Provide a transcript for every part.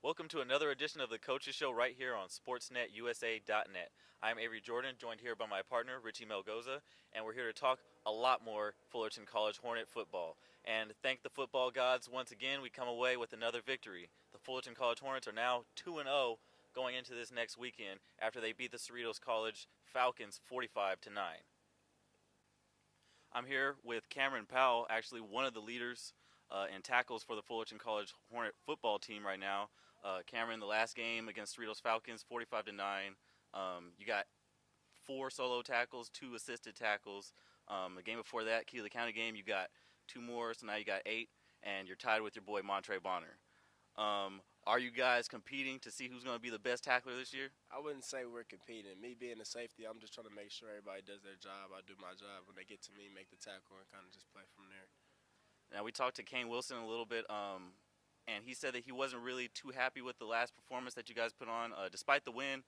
Welcome to another edition of the Coaches Show right here on SportsNetUSA.net. I'm Avery Jordan, joined here by my partner, Richie Melgoza, and we're here to talk a lot more Fullerton College Hornet football. And thank the football gods once again, we come away with another victory. The Fullerton College Hornets are now 2-0 going into this next weekend after they beat the Cerritos College Falcons 45-9. I'm here with Cameron Powell, actually one of the leaders and tackles for the Fullerton College Hornet football team right now. Cameron, the last game against Cerritos Falcons, 45-9. You got 4 solo tackles, 2 assisted tackles. The game before that, Keeley County game, you got 2 more, so now you got 8, and you're tied with your boy Montre Bonner. Are you guys competing to see who's going to be the best tackler this year? I wouldn't say we're competing. Me being a safety, I'm just trying to make sure everybody does their job. I do my job. When they get to me, make the tackle, and kind of just play from there. Now, we talked to Kane Wilson a little bit, and he said that he wasn't really too happy with the last performance that you guys put on. Despite the win,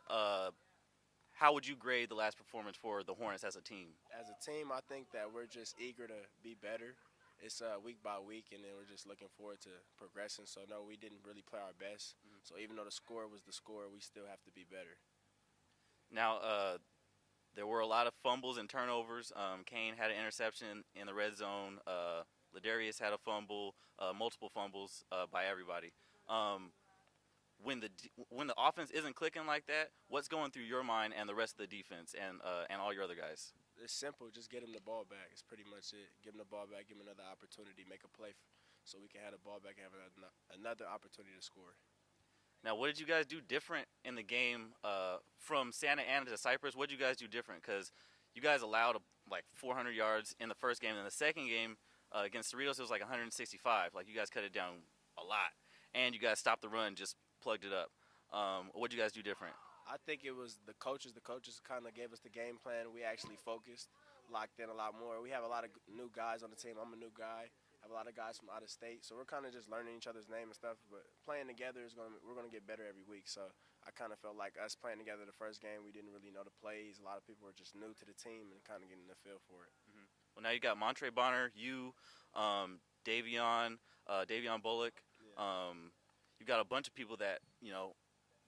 how would you grade the last performance for the Hornets as a team? As a team, I think that we're just eager to be better. It's week by week, and then we're just looking forward to progressing. So, no, we didn't really play our best. So even though the score was the score, we still have to be better. Now, there were a lot of fumbles and turnovers. Kane had an interception in the red zone. Ladarius had a fumble, multiple fumbles by everybody. When the offense isn't clicking like that, what's going through your mind and the rest of the defense and all your other guys? It's simple. Just get him the ball back. It's pretty much it. Give him the ball back. Give him another opportunity. Make a play so we can have the ball back and have another opportunity to score. Now, what did you guys do different in the game from Santa Ana to Cypress? What did you guys do different? Because you guys allowed like 400 yards in the first game. In the second game against Cerritos, it was like 165. Like, you guys cut it down a lot. And you guys stopped the run, just plugged it up. What did you guys do different? I think it was the coaches. The coaches kind of gave us the game plan. We actually focused, locked in a lot more. We have a lot of new guys on the team. I'm a new guy. Have a lot of guys from out of state, so we're kind of just learning each other's name and stuff. But playing together we're gonna get better every week. So I kind of felt like us playing together the first game, we didn't really know the plays. A lot of people were just new to the team and kind of getting the feel for it. Mm-hmm. Well, now you got Montre Bonner, you, Davion Bullock. Yeah. You've got a bunch of people that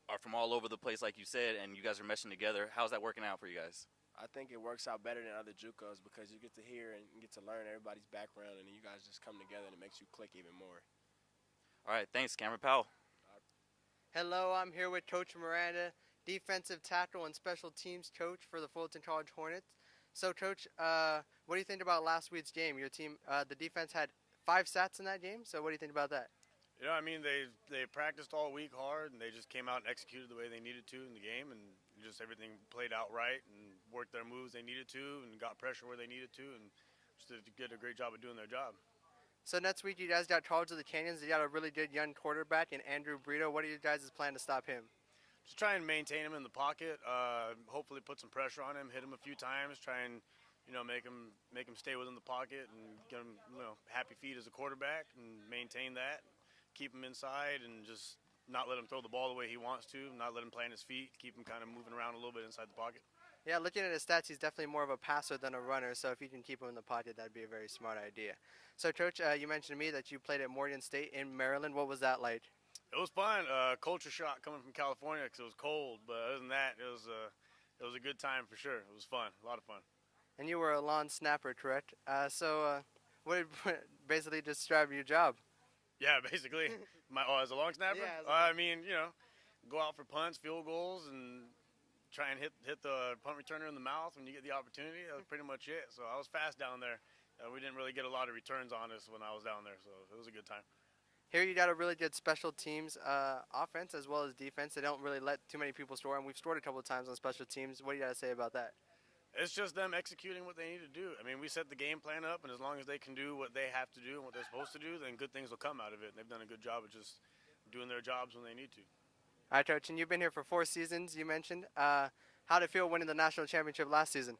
are from all over the place, like you said, and you guys are meshing together. How's that working out for you guys? I think it works out better than other JUCOs because you get to hear and you get to learn everybody's background, and then you guys just come together and it makes you click even more. All right, thanks, Cameron Powell. Hello, I'm here with Coach Miranda, defensive tackle and special teams coach for the Fullerton College Hornets. So, Coach, what do you think about last week's game? Your team, the defense had 5 sacks in that game, so what do you think about that? I mean, they practiced all week hard, and they just came out and executed the way they needed to in the game, and just everything played out right and worked their moves they needed to and got pressure where they needed to, and just did a great job of doing their job. So next week you guys got College of the Canyons. They got a really good young quarterback in Andrew Brito. What are you guys' plan to stop him? Just try and maintain him in the pocket, hopefully put some pressure on him, hit him a few times, try and make him stay within the pocket and get him happy feet as a quarterback and maintain that. Keep him inside and just not let him throw the ball the way he wants to, not let him play on his feet, keep him kind of moving around a little bit inside the pocket. Yeah, looking at his stats, he's definitely more of a passer than a runner, so if you can keep him in the pocket, that'd be a very smart idea. So, Coach, you mentioned to me that you played at Morgan State in Maryland. What was that like? It was fun. Culture shock coming from California because it was cold, but other than that, it was a good time for sure. It was fun, a lot of fun. And you were a lawn snapper, correct? What basically describe your job? Yeah, basically. As a long snapper? Yeah, I mean, go out for punts, field goals, and try and hit the punt returner in the mouth when you get the opportunity. That was pretty much it. So I was fast down there. We didn't really get a lot of returns on us when I was down there, so it was a good time. Here you got a really good special teams offense as well as defense. They don't really let too many people score, and we've scored a couple of times on special teams. What do you got to say about that? It's just them executing what they need to do. I mean, we set the game plan up, and as long as they can do what they have to do and what they're supposed to do, then good things will come out of it. And they've done a good job of just doing their jobs when they need to. All right, Coach, and you've been here for 4 seasons, you mentioned. How did it feel winning the national championship last season?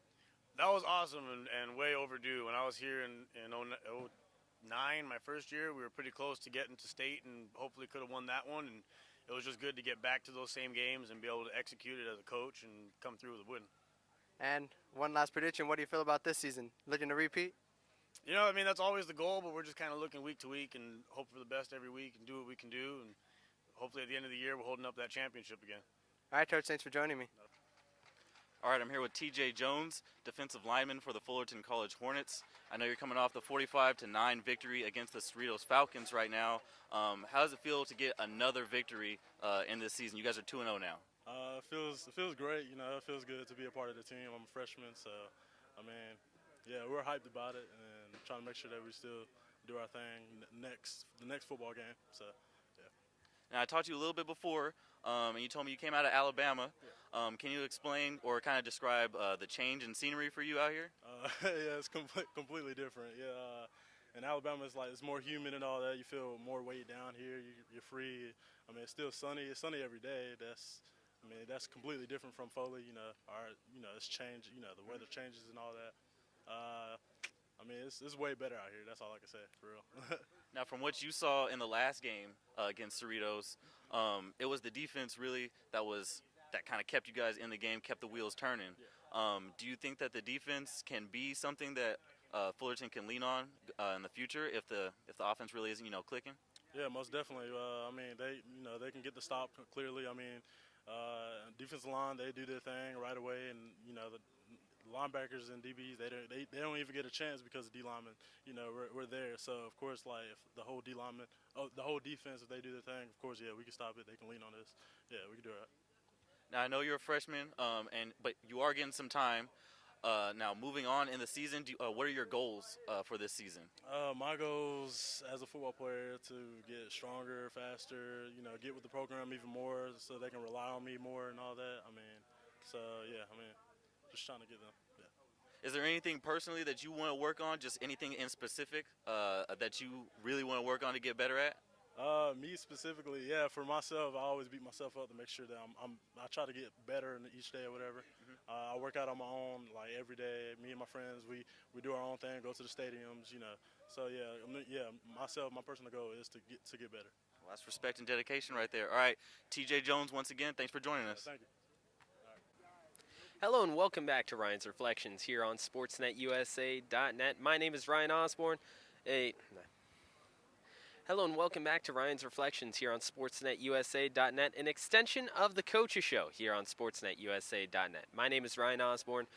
That was awesome and way overdue. When I was here in 09, my first year, we were pretty close to getting to state and hopefully could have won that one. And it was just good to get back to those same games and be able to execute it as a coach and come through with a win. And one last prediction, what do you feel about this season? Looking to repeat? I mean, that's always the goal, but we're just kind of looking week to week and hope for the best every week and do what we can do and hopefully at the end of the year we're holding up that championship again. All right, Coach, thanks for joining me. All right, I'm here with TJ Jones, defensive lineman for the Fullerton College Hornets. I know you're coming off the 45-9 victory against the Cerritos Falcons right now. How does it feel to get another victory in this season? You guys are 2-0 now. It feels great. You know, it feels good to be a part of the team. I'm a freshman, so I mean, yeah, we're hyped about it and trying to make sure that we still do our thing the next football game. So, yeah. Now, I talked to you a little bit before, and you told me you came out of Alabama. Yeah. Can you explain or kind of describe the change in scenery for you out here? Yeah, it's completely different. Yeah, in Alabama, it's more humid and all that. You feel more weight down here. You're free. I mean, it's still sunny. It's sunny every day. That's completely different from Foley. It's changed. The weather changes and all that. It's way better out here. That's all I can say, for real. Now, from what you saw in the last game against Cerritos, it was the defense really that kind of kept you guys in the game, kept the wheels turning. Yeah. Do you think that the defense can be something that Fullerton can lean on in the future if the offense really isn't clicking? Yeah, most definitely. They can get the stop clearly. Defensive line, they do their thing right away, and the linebackers and DBs, they don't even get a chance because the D linemen, we're there. So of course, if the whole defense, if they do their thing, of course, yeah, we can stop it. They can lean on this. Yeah, we can do it. Now I know you're a freshman, but you are getting some time. Now moving on in the season, what are your goals for this season? My goals as a football player to get stronger, faster. Get with the program even more so they can rely on me more and all that. Just trying to get them. Yeah. Is there anything personally that you want to work on? Just anything in specific that you really want to work on to get better at? Me specifically, yeah. For myself, I always beat myself up to make sure that I try to get better in each day or whatever. Mm-hmm. I work out on my own, every day. Me and my friends, we do our own thing, go to the stadiums, So yeah, my personal goal is to get better. Well, that's respect and dedication right there. All right, TJ Jones, once again, thanks for joining us. Thank you. Hello and welcome back to Ryan's Reflections here on SportsNetUSA.net. My name is Ryan Osborne. Hello and welcome back to Ryan's Reflections here on SportsNetUSA.net, an extension of the Coaches Show here on SportsNetUSA.net. My name is Ryan Osborne.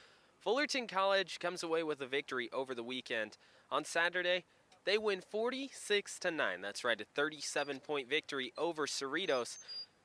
Fullerton College comes away with a victory over the weekend. On Saturday, they win 46-9. That's right, a 37-point victory over Cerritos.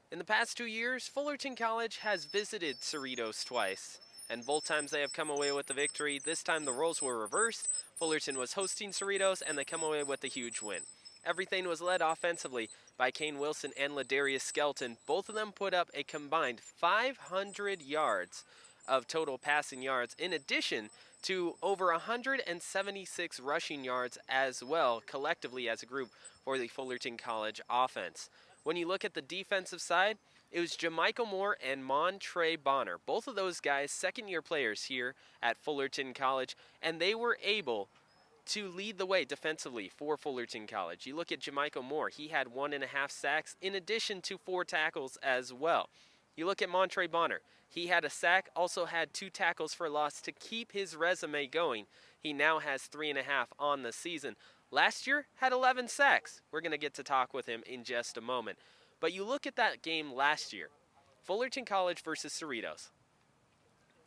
In the past 2 years, Fullerton College has visited Cerritos twice, and both times they have come away with the victory. This time the roles were reversed. Fullerton was hosting Cerritos, and they come away with a huge win. Everything was led offensively by Kane Wilson and Ladarius Skelton. Both of them put up a combined 500 yards of total passing yards, in addition to over 176 rushing yards as well, collectively as a group for the Fullerton College offense. When you look at the defensive side, it was Jamichael Moore and Montre Bonner. Both of those guys, second-year players here at Fullerton College, and they were able to lead the way defensively for Fullerton College. You look at Jamichael Moore, he had 1.5 sacks in addition to 4 tackles as well. You look at Montre Bonner, he had a sack, also had 2 tackles for loss to keep his resume going. He now has 3.5 on the season. Last year, had 11 sacks. We're going to get to talk with him in just a moment. But you look at that game last year, Fullerton College versus Cerritos.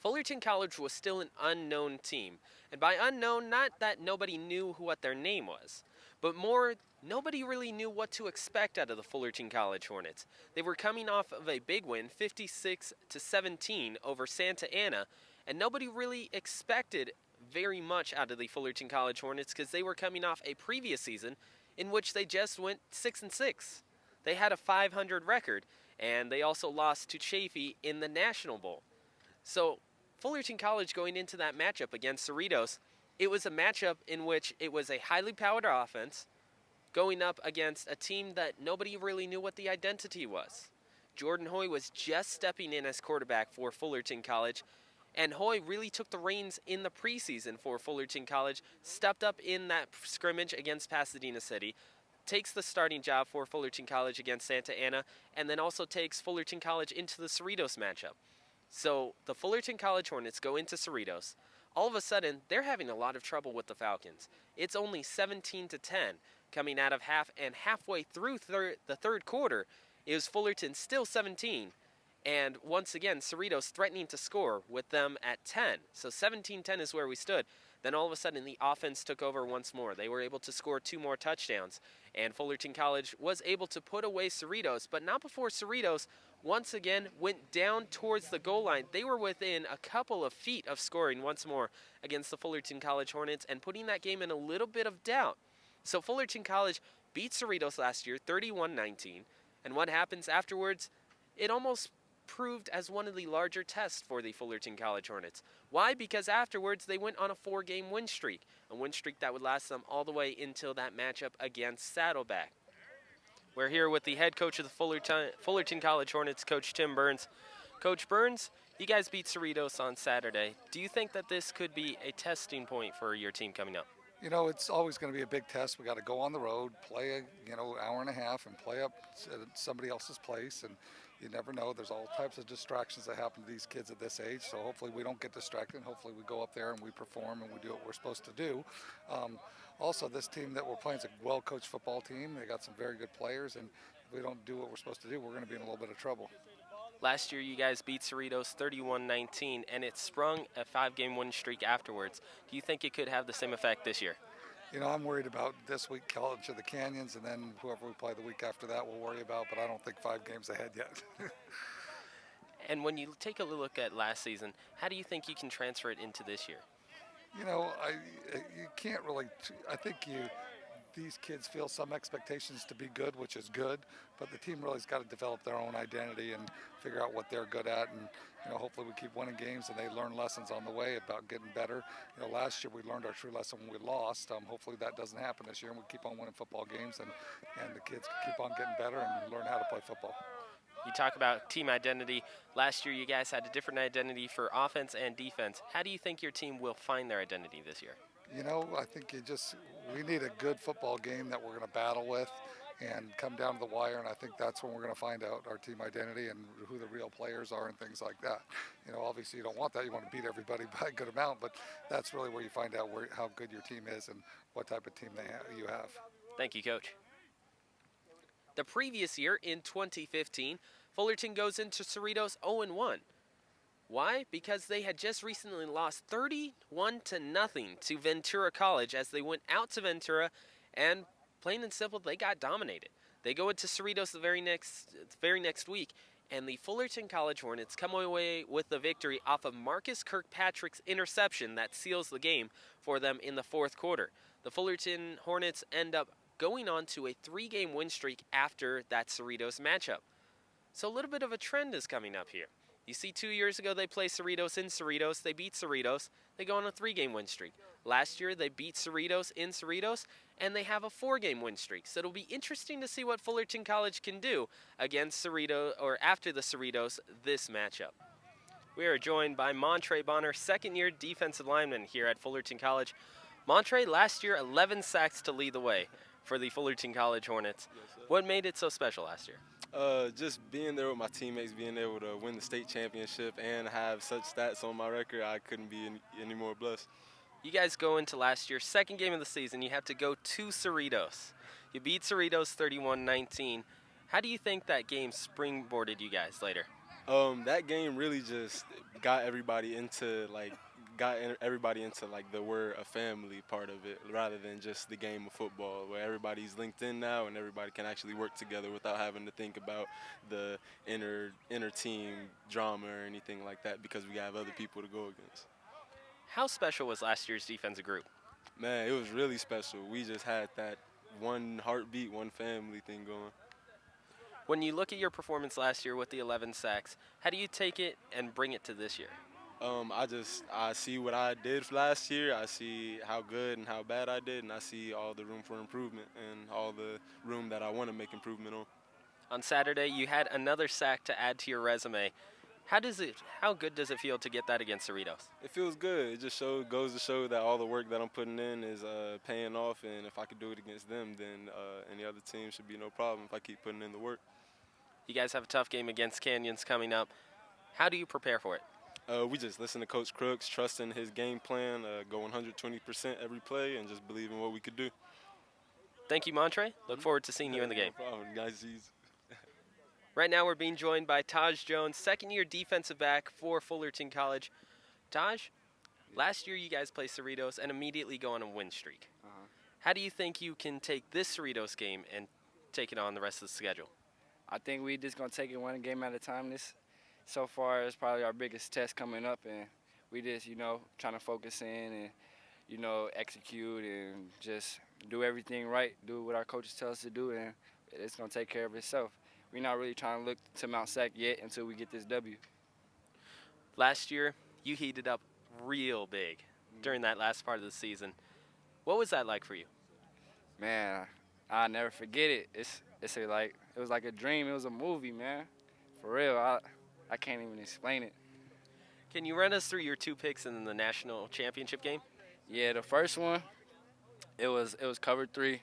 Fullerton College was still an unknown team. And by unknown, not that nobody knew what their name was, but more, nobody really knew what to expect out of the Fullerton College Hornets. They were coming off of a big win, 56-17 over Santa Ana, and nobody really expected very much out of the Fullerton College Hornets because they were coming off a previous season in which they just went 6-6. They had a 500 record, and they also lost to Chaffee in the National Bowl. So Fullerton College going into that matchup against Cerritos, it was a matchup in which it was a highly powered offense going up against a team that nobody really knew what the identity was. Jordan Hoy was just stepping in as quarterback for Fullerton College, and Hoy really took the reins in the preseason for Fullerton College, stepped up in that scrimmage against Pasadena City, takes the starting job for Fullerton College against Santa Ana, and then also takes Fullerton College into the Cerritos matchup. So the Fullerton College Hornets go into Cerritos. All of a sudden, they're having a lot of trouble with the Falcons. It's only 17-10. coming out of half, and halfway through the third quarter, it was Fullerton still 17. And once again, Cerritos threatening to score with them at 10. So 17-10 is where we stood. Then all of a sudden, the offense took over once more. They were able to score 2 more touchdowns. And Fullerton College was able to put away Cerritos, but not before Cerritos once again went down towards the goal line. They were within a couple of feet of scoring once more against the Fullerton College Hornets and putting that game in a little bit of doubt. So Fullerton College beat Cerritos last year, 31-19. And what happens afterwards? It almost proved as one of the larger tests for the Fullerton College Hornets. Why? Because afterwards they went on a 4-game win streak, a win streak that would last them all the way until that matchup against Saddleback. We're here with the head coach of the Fullerton College Hornets, Coach Tim Burns. Coach Burns, you guys beat Cerritos on Saturday. Do you think that this could be a testing point for your team coming up? You know, it's always going to be a big test. We got to go on the road, play hour and a half, and play up at somebody else's place. And you never know. There's all types of distractions that happen to these kids at this age. So hopefully we don't get distracted. Hopefully we go up there and we perform and we do what we're supposed to do. Also, this team that we're playing is a well-coached football team. They got some very good players, and if we don't do what we're supposed to do, we're going to be in a little bit of trouble. Last year, you guys beat Cerritos 31-19, and it sprung a 5-game win streak afterwards. Do you think it could have the same effect this year? You know, I'm worried about this week, College of the Canyons, and then whoever we play the week after that we'll worry about, but I don't think 5 games ahead yet. And when you take a look at last season, how do you think you can transfer it into this year? You know, you can't really. I think these kids feel some expectations to be good, which is good, but the team really has got to develop their own identity and figure out what they're good at, and hopefully we keep winning games and they learn lessons on the way about getting better. Last year we learned our true lesson when we lost. Hopefully that doesn't happen this year, and we keep on winning football games, and the kids keep on getting better and learn how to play football. You talk about team identity. Last year you guys had a different identity for offense and defense. How do you think your team will find their identity this year? I think we need a good football game that we're going to battle with and come down to the wire, and I think that's when we're going to find out our team identity and who the real players are and things like that. Obviously you don't want that. You want to beat everybody by a good amount, but that's really where you find out how good your team is and what type of team you have. Thank you, Coach. The previous year, in 2015, Fullerton goes into Cerritos 0-1. Why? Because they had just recently lost 31-0 to Ventura College as they went out to Ventura, and plain and simple, they got dominated. They go into Cerritos the very next week, and the Fullerton College Hornets come away with the victory off of Marcus Kirkpatrick's interception that seals the game for them in the fourth quarter. The Fullerton Hornets end up going on to a 3-game win streak after that Cerritos matchup. So a little bit of a trend is coming up here. You see, 2 years ago they played Cerritos in Cerritos. They beat Cerritos. They go on a 3-game win streak. Last year they beat Cerritos in Cerritos, and they have a 4-game win streak. So it'll be interesting to see what Fullerton College can do against Cerritos, or after the Cerritos, this matchup. We are joined by Montre Bonner, second-year defensive lineman here at Fullerton College. Montre, last year 11 sacks to lead the way for the Fullerton College Hornets. Yes, what made it so special last year? Just being there with my teammates, being able to win the state championship and have such stats on my record, I couldn't be any more blessed. You guys go into last year's second game of the season. You have to go to Cerritos. You beat Cerritos 31-19. How do you think that game springboarded you guys later? That game really just got everybody into the we're a family part of it, rather than just the game of football, where everybody's linked in now and everybody can actually work together without having to think about the inner team drama or anything like that, because we have other people to go against. How special was last year's defensive group? Man, it was really special. We just had that one heartbeat, one family thing going. When you look at your performance last year with the 11 sacks, how do you take it and bring it to this year? I see what I did last year. I see how good and how bad I did, and I see all the room for improvement and all the room that I want to make improvement on. On Saturday, you had another sack to add to your resume. How good does it feel to get that against Cerritos? It feels good. It just goes to show that all the work that I'm putting in is paying off, and if I could do it against them, then any other team should be no problem if I keep putting in the work. You guys have a tough game against Canyons coming up. How do you prepare for it? We just listen to Coach Crooks, trust in his game plan, go 120% every play, and just believe in what we could do. Thank you, Montre. Look forward to seeing you in the game. No problem, guys. Right now we're being joined by Taj Jones, second-year defensive back for Fullerton College. Taj, last year you guys played Cerritos and immediately go on a win streak. How do you think you can take this Cerritos game and take it on the rest of the schedule? I think we just gonna take it one game at a time. This, so far, is probably our biggest test coming up, and we just, trying to focus in and, execute and just do everything right, do what our coaches tell us to do, and it's gonna take care of itself. We're not really trying to look to Mount Sac yet until we get this W. Last year, you heated up real big during that last part of the season. What was that like for you? Man, I'll never forget it. It was like a dream. It was a movie, man. For real, I can't even explain it. Can you run us through your 2 picks in the national championship game? Yeah, the first one, it was cover 3,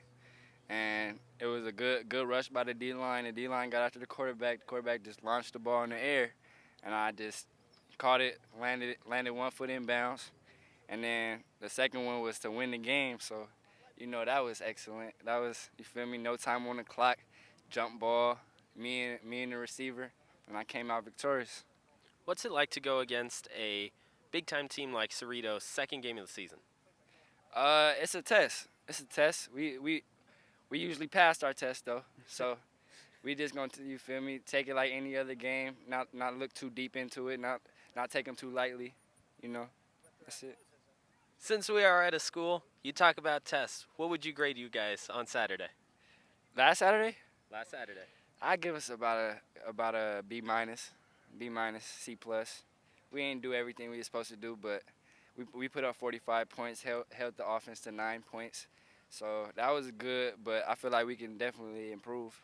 and it was a good rush by the D-line. The D-line got after the quarterback. The quarterback just launched the ball in the air, and I just caught it, landed 1 foot inbounds. And then the second one was to win the game, so, that was excellent. That was, you feel me, no time on the clock, jump ball, me and the receiver, and I came out victorious. What's it like to go against a big-time team like Cerritos, second game of the season? It's a test. It's a test. We usually passed our test, though, so we just going to, you feel me, take it like any other game, not look too deep into it, not take them too lightly, That's it. Since we are at a school, you talk about tests. What would you grade you guys on Saturday? Last Saturday? Last Saturday. I'd give us about a B minus, C plus. We ain't do everything we were supposed to do, but we put up 45 points, held the offense to 9 points. So that was good, but I feel like we can definitely improve.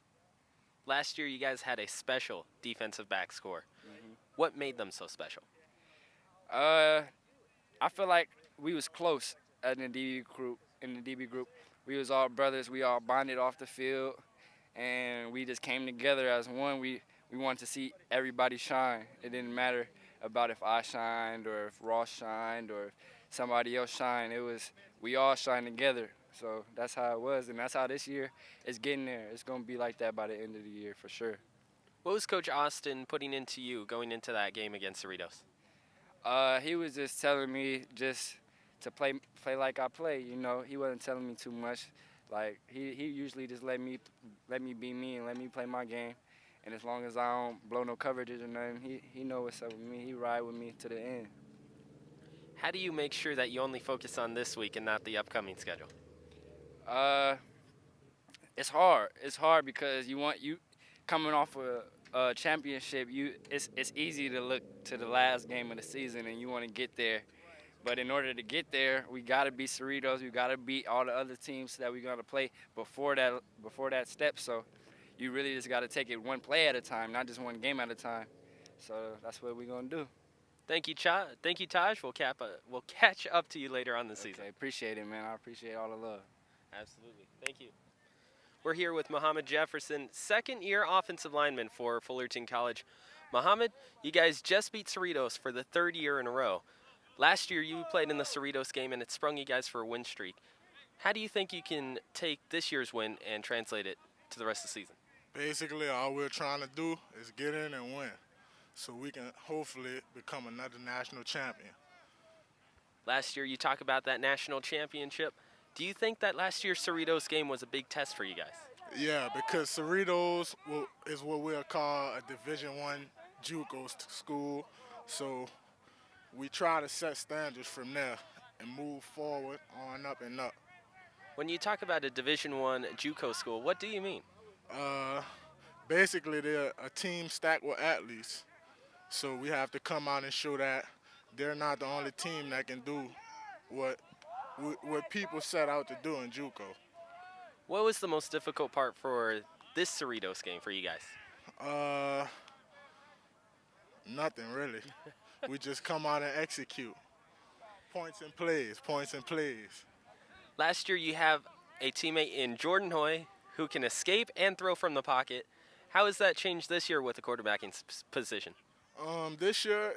Last year, you guys had a special defensive back score. What made them so special? I feel like we was close in the DB group. We was all brothers. We all bonded off the field, and we just came together as one. We wanted to see everybody shine. It didn't matter about if I shined or if Ross shined or if somebody else shined. We all shined together. So that's how it was, and that's how this year is getting there. It's going to be like that by the end of the year for sure. What was Coach Austin putting into you going into that game against Cerritos? He was just telling me just to play like I play. He wasn't telling me too much. Like he usually just let me be me and let me play my game. And as long as I don't blow no coverages or nothing, he know what's up with me. He ride with me to the end. How do you make sure that you only focus on this week and not the upcoming schedule? It's hard. It's hard because you coming off a championship. It's easy to look to the last game of the season and you want to get there. But in order to get there, we got to beat Cerritos. We got to beat all the other teams that we're going to play before that step. So you really just got to take it one play at a time, not just one game at a time. So that's what we're going to do. Thank you, Taj. We'll catch up to you later on this season. Appreciate it, man. I appreciate all the love. Absolutely. Thank you. We're here with Muhammad Jefferson, second-year offensive lineman for Fullerton College. Muhammad, you guys just beat Cerritos for the 3rd year in a row. Last year, you played in the Cerritos game, and it sprung you guys for a win streak. How do you think you can take this year's win and translate it to the rest of the season? Basically, all we're trying to do is get in and win so we can hopefully become another national champion. Last year, you talk about that national championship. Do you think that last year's Cerritos game was a big test for you guys? Yeah, because Cerritos is what we'll call a Division I JUCO school. So we try to set standards from there and move forward on up and up. When you talk about a Division I JUCO school, what do you mean? Basically, they're a team stacked with athletes. So we have to come out and show that they're not the only team that can do what people set out to do in JUCO. What was the most difficult part for this Cerritos game for you guys? Nothing really. We just come out and execute. Points and plays. Last year you have a teammate in Jordan Hoy who can escape and throw from the pocket. How has that changed this year with the quarterbacking position? This year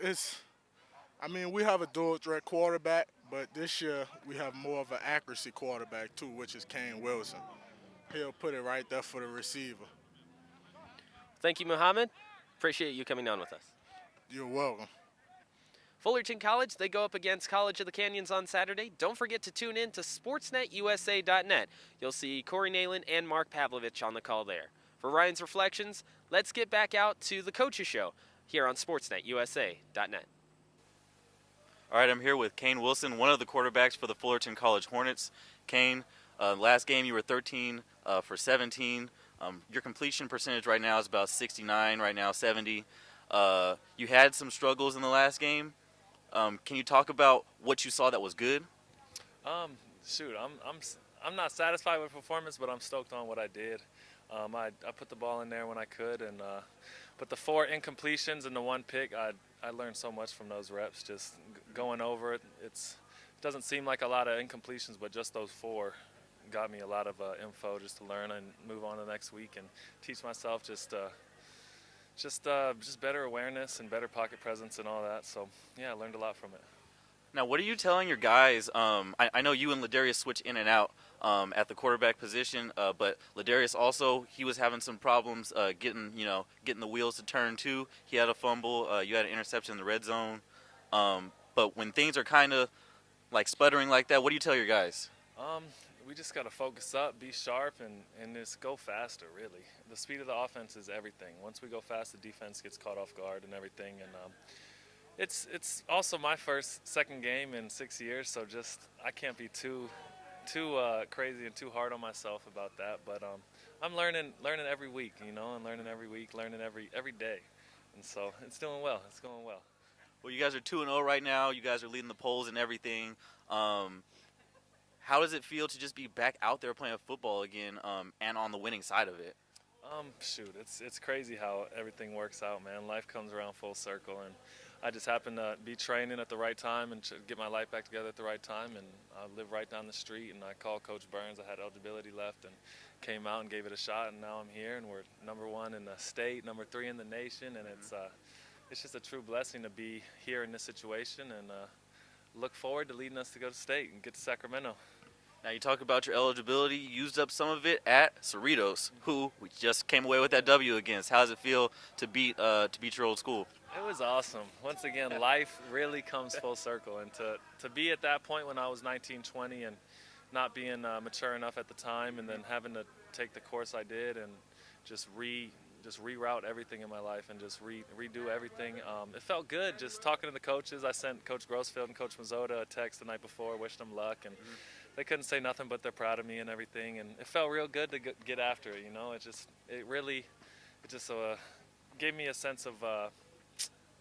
we have a dual threat quarterback, but this year we have more of an accuracy quarterback too, which is Kane Wilson. he'll put it right there for the receiver. Thank you, Muhammad. Appreciate you coming on with us. You're welcome. Fullerton College, they go up against College of the Canyons on Saturday. Don't forget to tune in to sportsnetusa.net. You'll see Corey Nalen and Mark Pavlovich on the call there. For Ryan's Reflections, let's get back out to the Coaches Show here on sportsnetusa.net. All right, I'm here with Kane Wilson, one of the quarterbacks for the Fullerton College Hornets. Kane, last game you were 13 for 17. Your completion percentage right now is about 69, right now 70. You had some struggles in the last game. Can you talk about what you saw that was good? I'm not satisfied with performance, but I'm stoked on what I did. I put the ball in there when I could, and but the 4 incompletions and the 1 pick, I learned so much from those reps. Just going over it, it doesn't seem like a lot of incompletions, but just those 4 got me a lot of info just to learn and move on to the next week and teach myself just better awareness and better pocket presence and all that. So yeah, I learned a lot from it. Now, what are you telling your guys? I know you and Ladarius switch in and out at the quarterback position, but Ladarius also, he was having some problems getting the wheels to turn too. He had a fumble. You had an interception in the red zone. But when things are kind of like sputtering like that, what do you tell your guys? We just got to focus up, be sharp, and just go faster, really. The speed of the offense is everything. Once we go fast, the defense gets caught off guard and everything. And it's also my second game in 6 years, so just I can't be too crazy and too hard on myself about that. But I'm learning every week, and learning every week, learning every day. And so it's doing well. It's going well. Well, you guys are 2-0 right now. You guys are leading the polls and everything. How does it feel to just be back out there playing football again and on the winning side of it? It's crazy how everything works out, man. Life comes around full circle, and I just happened to be training at the right time and get my life back together at the right time, and I live right down the street, and I called Coach Burns. I had eligibility left and came out and gave it a shot, and now I'm here, and we're #1 in the state, #3 in the nation, and it's just a true blessing to be here in this situation, and look forward to leading us to go to state and get to Sacramento. Now, you talk about your eligibility. You used up some of it at Cerritos, who we just came away with that W against. How does it feel to beat your old school? It was awesome. Once again, life really comes full circle, and to be at that point when I was 19, 20, and not being mature enough at the time, and then having to take the course I did and just reroute everything in my life and just redo everything. It felt good just talking to the coaches. I sent Coach Grossfield and Coach Mazzota a text the night before, wished them luck, and they couldn't say nothing but they're proud of me and everything. And it felt real good to get after it. It just gave me a sense of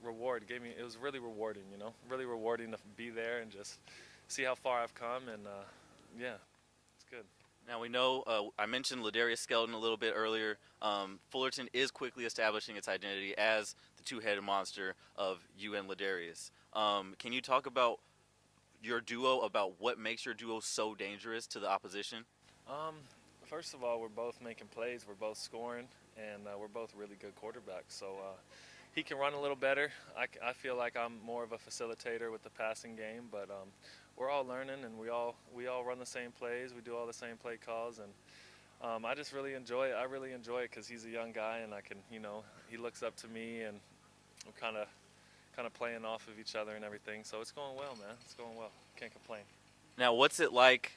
reward. It was really rewarding. Really rewarding to be there and just see how far I've come. And yeah, it's good. Now, we know, I mentioned Ladarius Skelton a little bit earlier. Fullerton is quickly establishing its identity as the two-headed monster of you and Ladarius. Can you talk about your duo, about what makes your duo so dangerous to the opposition? First of all, we're both making plays, we're both scoring, and we're both really good quarterbacks. So he can run a little better. I feel like I'm more of a facilitator with the passing game, but we're all learning, and we all run the same plays. We do all the same play calls, and I just really enjoy it. I really enjoy it because he's a young guy, and I can, he looks up to me, and we're kind of playing off of each other and everything. So it's going well, man. It's going well. Can't complain. Now, what's it like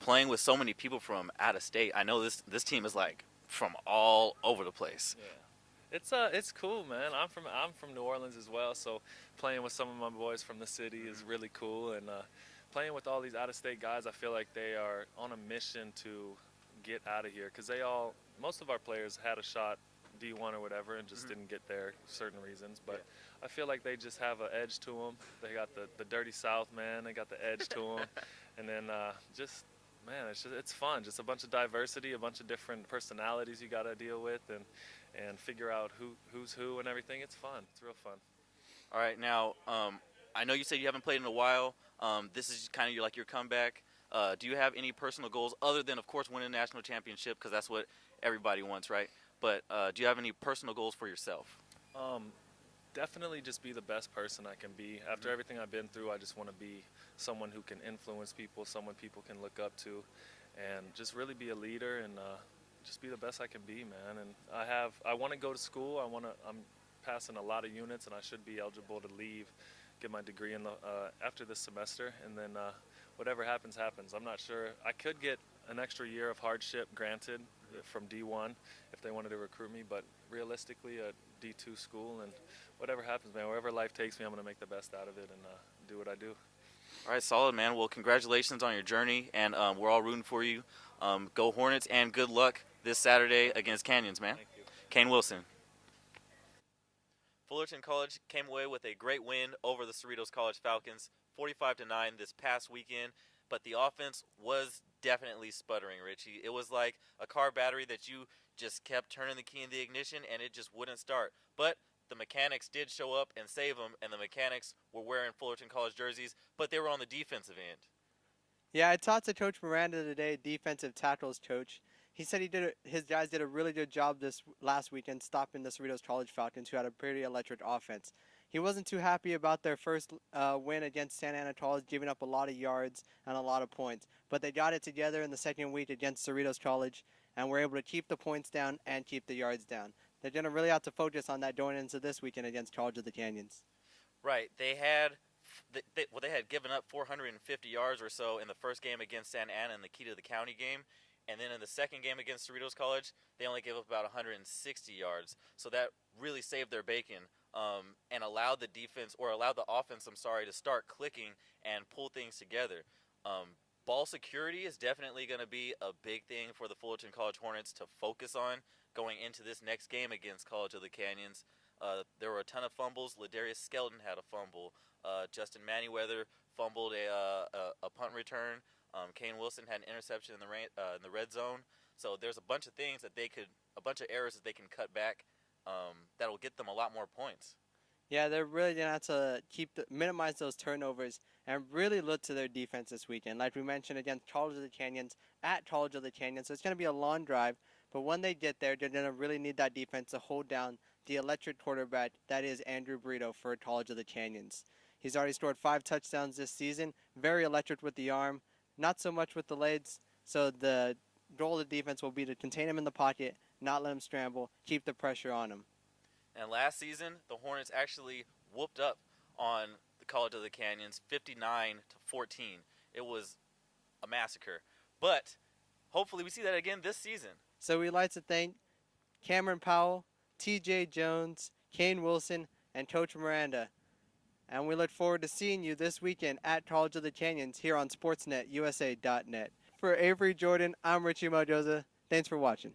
playing with so many people from out of state? I know this team is like from all over the place. Yeah. It's cool, man. I'm from New Orleans as well, so playing with some of my boys from the city is really cool, and playing with all these out-of-state guys, I feel like they are on a mission to get out of here, because most of our players had a shot D1 or whatever and just didn't get there for certain reasons, but I feel like they just have an edge to them. They got the dirty South, man. They got the edge to them, and then man, it's fun. Just a bunch of diversity, a bunch of different personalities you got to deal with, and figure out who's who and everything. It's fun. It's real fun. All right, now I know you said you haven't played in a while. This is kind of your comeback. Do you have any personal goals other than, of course, winning a national championship, because that's what everybody wants, right? But do you have any personal goals for yourself? Definitely just be the best person I can be. After everything I've been through, I just want to be someone who can influence people, someone people can look up to, and just really be a leader and just be the best I can be, man. And I want to go to school. I'm passing a lot of units, and I should be eligible to leave, get my degree in after this semester, and then whatever happens, happens. I'm not sure. I could get an extra year of hardship granted from D1 if they wanted to recruit me, but realistically a D2 school, and whatever happens, man, wherever life takes me, I'm going to make the best out of it and do what I do. All right, solid, man. Well, congratulations on your journey, and we're all rooting for you. Go Hornets, and good luck this Saturday against Canyons, man. Thank you. Kane Wilson. Fullerton College came away with a great win over the Cerritos College Falcons, 45-9 this past weekend, but the offense was definitely sputtering, Richie. It was like a car battery that you just kept turning the key in the ignition and it just wouldn't start. But the mechanics did show up and save them, and the mechanics were wearing Fullerton College jerseys, but they were on the defensive end. Yeah, I talked to Coach Miranda today, defensive tackles coach. He said his guys did a really good job this last weekend stopping the Cerritos College Falcons, who had a pretty electric offense. He wasn't too happy about their first win against Santa Ana College, giving up a lot of yards and a lot of points. But they got it together in the second week against Cerritos College and were able to keep the points down and keep the yards down. They're going to really have to focus on that going into this weekend against College of the Canyons. Right. They had given up 450 yards or so in the first game against Santa Ana in the Key to the County game. And then in the second game against Cerritos College, they only gave up about 160 yards. So that really saved their bacon and allowed the offense, to start clicking and pull things together. Ball security is definitely going to be a big thing for the Fullerton College Hornets to focus on going into this next game against College of the Canyons. There were a ton of fumbles. Ladarius Skelton had a fumble. Justin Manyweather fumbled a punt return. Kane Wilson had an interception in the red zone. So there's a bunch of things a bunch of errors that they can cut back that'll get them a lot more points. Yeah, they're really going to have to minimize those turnovers and really look to their defense this weekend. Like we mentioned, against College of the Canyons, at College of the Canyons. So it's going to be a long drive, but when they get there, they're going to really need that defense to hold down the electric quarterback that is Andrew Brito for College of the Canyons. He's already scored 5 touchdowns this season, very electric with the arm, not so much with the legs. So the goal of the defense will be to contain him in the pocket, not let him scramble, keep the pressure on him. And last season, the Hornets actually whooped up on the College of the Canyons 59-14. It was a massacre. But hopefully we see that again this season. So we'd like to thank Cameron Powell, T.J. Jones, Kane Wilson, and Coach Miranda. And we look forward to seeing you this weekend at College of the Canyons here on SportsNetUSA.net. For Avery Jordan, I'm Richie Mojosa. Thanks for watching.